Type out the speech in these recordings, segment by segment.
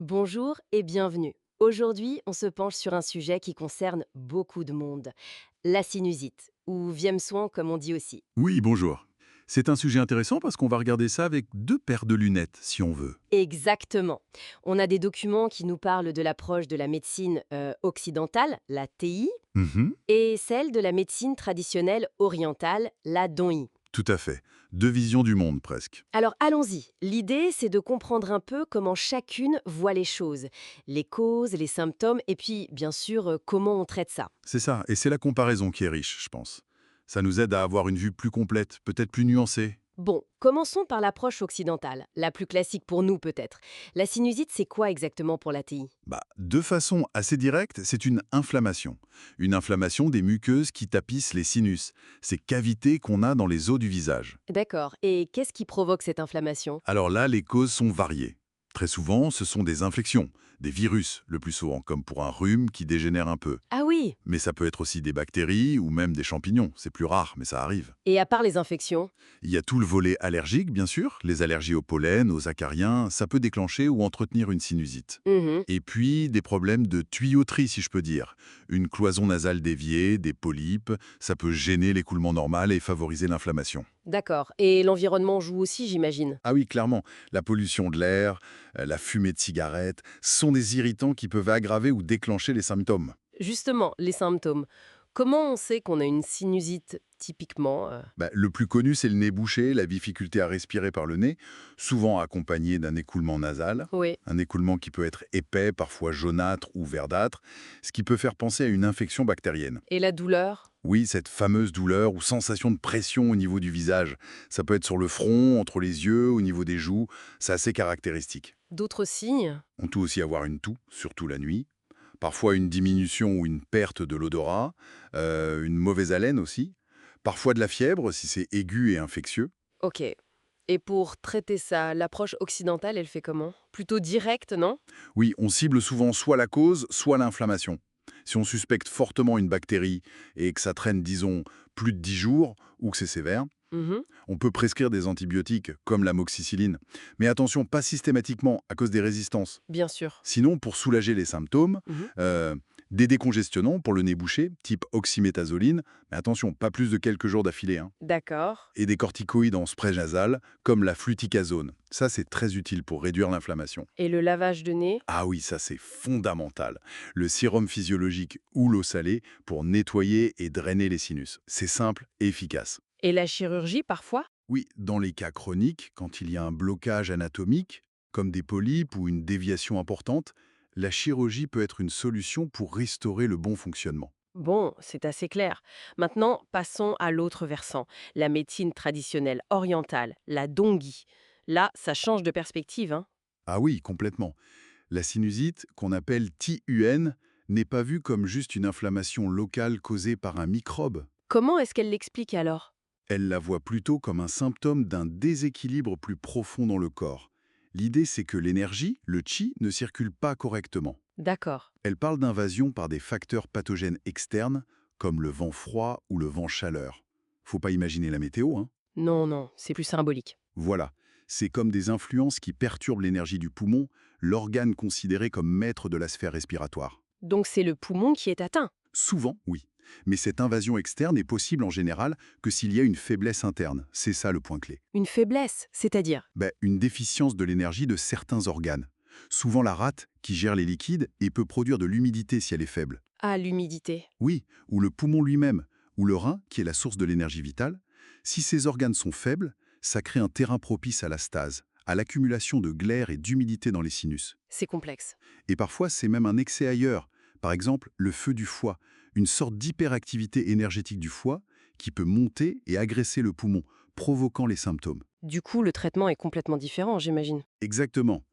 Bonjour et bienvenue. Aujourd'hui, on se penche sur un sujet qui concerne beaucoup de monde, la sinusite, ou Viemsoin comme on dit aussi. Oui, bonjour. C'est un sujet intéressant parce qu'on va regarder ça avec deux paires de lunettes, si on veut. Exactement. On a des documents qui nous parlent de l'approche de la médecine occidentale, la TI, Mhm, et celle de la médecine traditionnelle orientale, la DONI. tout à fait. Deux visions du monde, presque. Alors allons-y. L'idée, c'est de comprendre un peu comment chacune voit les choses, les causes, les symptômes, et puis bien sûr comment on traite ça. C'est ça, et c'est la comparaison qui est riche, je pense. Ça nous aide à avoir une vue plus complète, peut-être plus nuancée. Bon, commençons par l'approche occidentale, la plus classique pour nous peut-être. La sinusite, c'est quoi exactement pour l'ATI? De façon assez directe, c'est une inflammation. Une inflammation des muqueuses qui tapissent les sinus, ces cavités qu'on a dans les os du visage. D'accord, et qu'est-ce qui provoque cette inflammation? Alors là, les causes sont variées. Très souvent, ce sont des infections, des virus, le plus souvent, comme pour un rhume qui dégénère un peu. Ah oui. Mais ça peut être aussi des bactéries ou même des champignons. C'est plus rare, mais ça arrive. Et à part les infections? Il y a tout le volet allergique, bien sûr. Les allergies au pollen, aux acariens, ça peut déclencher ou entretenir une sinusite. Mhm. Et puis, des problèmes de tuyauterie, si je peux dire. Une cloison nasale déviée, des polypes, ça peut gêner l'écoulement normal et favoriser l'inflammation. D'accord, et l'environnement joue aussi, j'imagine. Ah oui, clairement, la pollution de l'air, la fumée de cigarettes, sont des irritants qui peuvent aggraver ou déclencher les symptômes. Justement, les symptômes. Comment on sait qu'on a une sinusite typiquement Le plus connu, c'est le nez bouché, la difficulté à respirer par le nez, souvent accompagné d'un écoulement nasal. Oui. Un écoulement qui peut être épais, parfois jaunâtre ou verdâtre, ce qui peut faire penser à une infection bactérienne. Et la douleur? Oui, cette fameuse douleur ou sensation de pression au niveau du visage. Ça peut être sur le front, entre les yeux, au niveau des joues. C'est assez caractéristique. D'autres signes? On peut aussi avoir une toux, surtout la nuit. Parfois une diminution ou une perte de l'odorat. Une mauvaise haleine aussi. Parfois de la fièvre, si c'est aigu et infectieux. Ok. Et pour traiter ça, l'approche occidentale, elle fait comment? Plutôt directe, non? Oui, on cible souvent soit la cause, soit l'inflammation. Si on suspecte fortement une bactérie et que ça traîne, disons, plus de 10 jours ou que c'est sévère, Mhm. on peut prescrire des antibiotiques comme l'amoxicilline. Mais attention, pas systématiquement à cause des résistances. Bien sûr. Sinon, pour soulager les symptômes, Mhm. euh, des décongestionnants pour le nez bouché, type oxymétazoline, mais attention, pas plus de quelques jours d'affilée, hein. D'accord. Et des corticoïdes en spray nasal, comme la fluticasone. Ça, c'est très utile pour réduire l'inflammation. Et le lavage de nez? Ah oui, ça c'est fondamental. Le sérum physiologique ou l'eau salée pour nettoyer et drainer les sinus. C'est simple et efficace. Et la chirurgie parfois? Oui, dans les cas chroniques, quand il y a un blocage anatomique, comme des polypes ou une déviation importante, la chirurgie peut être une solution pour restaurer le bon fonctionnement. Bon, c'est assez clair. Maintenant, passons à l'autre versant, la médecine traditionnelle orientale, la dongi. Là, ça change de perspective, hein. Ah oui, complètement. La sinusite, qu'on appelle TUN, n'est pas vue comme juste une inflammation locale causée par un microbe. Comment est-ce qu'elle l'explique alors? Elle la voit plutôt comme un symptôme d'un déséquilibre plus profond dans le corps. L'idée, c'est que l'énergie, le chi, ne circule pas correctement. D'accord. Elle parle d'invasion par des facteurs pathogènes externes, comme le vent froid ou le vent chaleur. Faut pas imaginer la météo, hein. Non, non, c'est plus symbolique. Voilà. C'est comme des influences qui perturbent l'énergie du poumon, l'organe considéré comme maître de la sphère respiratoire. Donc c'est le poumon qui est atteint. Souvent, oui. Mais cette invasion externe est possible en général que s'il y a une faiblesse interne. C'est ça le point clé. Une faiblesse, c'est-à-dire? Une déficience de l'énergie de certains organes. Souvent la rate, qui gère les liquides et peut produire de l'humidité si elle est faible. Ah, l'humidité. Oui, ou le poumon lui-même, ou le rein, qui est la source de l'énergie vitale. Si ces organes sont faibles, ça crée un terrain propice à la stase, à l'accumulation de glaire et d'humidité dans les sinus. C'est complexe. Et parfois, c'est même un excès ailleurs. Par exemple, le feu du foie, une sorte d'hyperactivité énergétique du foie qui peut monter et agresser le poumon, provoquant les symptômes. Du coup, le traitement est complètement différent, j'imagine. Exactement.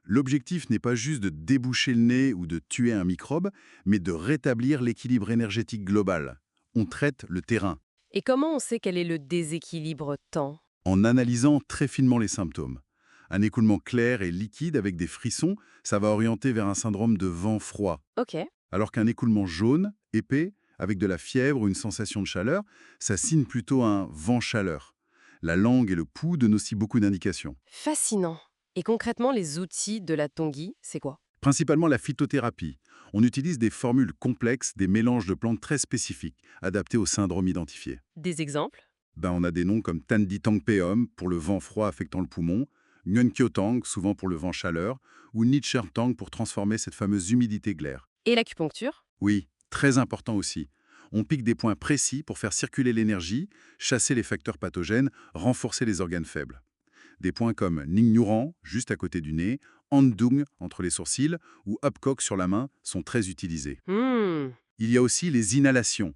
L'objectif n'est pas juste de déboucher le nez ou de tuer un microbe, mais de rétablir l'équilibre énergétique global. On traite le terrain Et comment on sait quel est le déséquilibre temps? en analysant très finement les symptômes. Un écoulement clair et liquide avec des frissons, ça va orienter vers un syndrome de vent froid. Ok. Alors qu'un écoulement jaune, épais, avec de la fièvre ou une sensation de chaleur, ça signe plutôt un vent chaleur. La langue et le pouls donnent aussi beaucoup d'indications. Fascinant. Et concrètement, les outils de la Tongi, c'est quoi? Principalement la phytothérapie. On utilise des formules complexes, des mélanges de plantes très spécifiques, adaptés au syndrome identifié. Des exemples? On a des noms comme Tanditangpeum pour le vent froid affectant le poumon, Nguyenkyo-tang, souvent pour le vent chaleur, ou Nicher-tang pour transformer cette fameuse humidité glaire. Et l'acupuncture? Oui, très important aussi. On pique des points précis pour faire circuler l'énergie, chasser les facteurs pathogènes, renforcer les organes faibles. Des points comme Ningnuran, juste à côté du nez, Andung, entre les sourcils, ou Upcock sur la main sont très utilisés. Hmm. Il y a aussi les inhalations.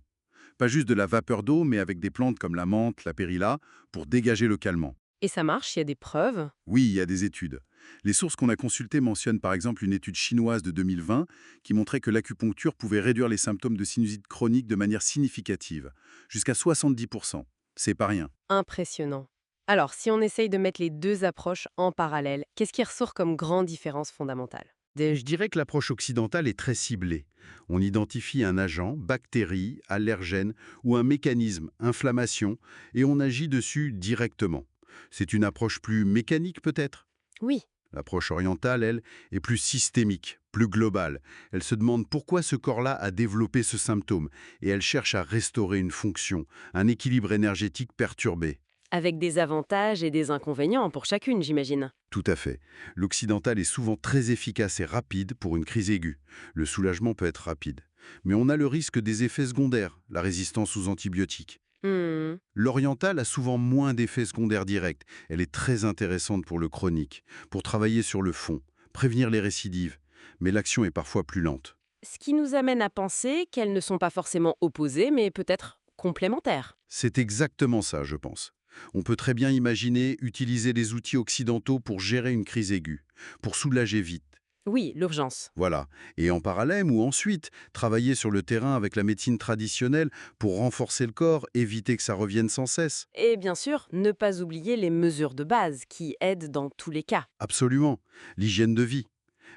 Pas juste de la vapeur d'eau, mais avec des plantes comme la menthe, la périlla, pour dégager le calmant. Et ça marche, il y a des preuves? Oui, il y a des études. Les sources qu'on a consultées mentionnent par exemple une étude chinoise de 2020 qui montrait que l'acupuncture pouvait réduire les symptômes de sinusite chronique de manière significative, jusqu'à 70%. C'est pas rien. Impressionnant. Alors, si on essaye de mettre les deux approches en parallèle, qu'est-ce qui ressort comme grande différence fondamentale? Je dirais que l'approche occidentale est très ciblée. On identifie un agent, bactérie, allergène ou un mécanisme, inflammation, et on agit dessus directement. C'est une approche plus mécanique peut-être. Oui. L'approche orientale, elle, est plus systémique, plus globale. Elle se demande pourquoi ce corps-là a développé ce symptôme, et elle cherche à restaurer une fonction, un équilibre énergétique perturbé. Avec des avantages et des inconvénients pour chacune, j'imagine. Tout à fait. L'occidental est souvent très efficace et rapide pour une crise aiguë. Le soulagement peut être rapide. Mais on a le risque des effets secondaires, la résistance aux antibiotiques. Hmm. L'oriental a souvent moins d'effets secondaires directs. Elle est très intéressante pour le chronique, pour travailler sur le fond, prévenir les récidives. Mais l'action est parfois plus lente. Ce qui nous amène à penser qu'elles ne sont pas forcément opposées, mais peut-être complémentaires. C'est exactement ça, je pense. On peut très bien imaginer utiliser les outils occidentaux pour gérer une crise aiguë, pour soulager vite. Oui, l'urgence. Voilà. Et en parallèle ou ensuite, travailler sur le terrain avec la médecine traditionnelle pour renforcer le corps, éviter que ça revienne sans cesse. Et bien sûr, ne pas oublier les mesures de base qui aident dans tous les cas. Absolument. L'hygiène de vie.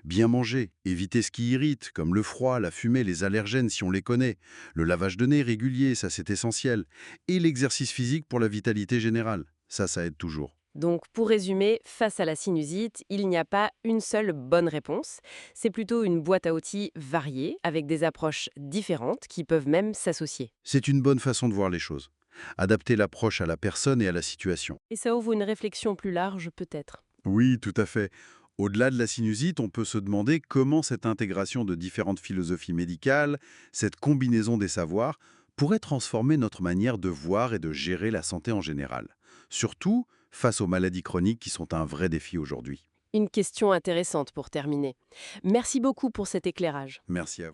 Bien manger, éviter ce qui irrite, comme le froid, la fumée, les allergènes si on les connaît. Le lavage de nez régulier, ça c'est essentiel. Et l'exercice physique pour la vitalité générale. Ça aide toujours. Donc, pour résumer, face à la sinusite, il n'y a pas une seule bonne réponse. C'est plutôt une boîte à outils variée, avec des approches différentes qui peuvent même s'associer. C'est une bonne façon de voir les choses. Adapter l'approche à la personne et à la situation. Et ça ouvre une réflexion plus large, peut-être. Oui, tout à fait. Au-delà de la sinusite, on peut se demander comment cette intégration de différentes philosophies médicales, cette combinaison des savoirs, pourrait transformer notre manière de voir et de gérer la santé en général. Surtout face aux maladies chroniques qui sont un vrai défi aujourd'hui. Une question intéressante pour terminer. Merci beaucoup pour cet éclairage. Merci à vous.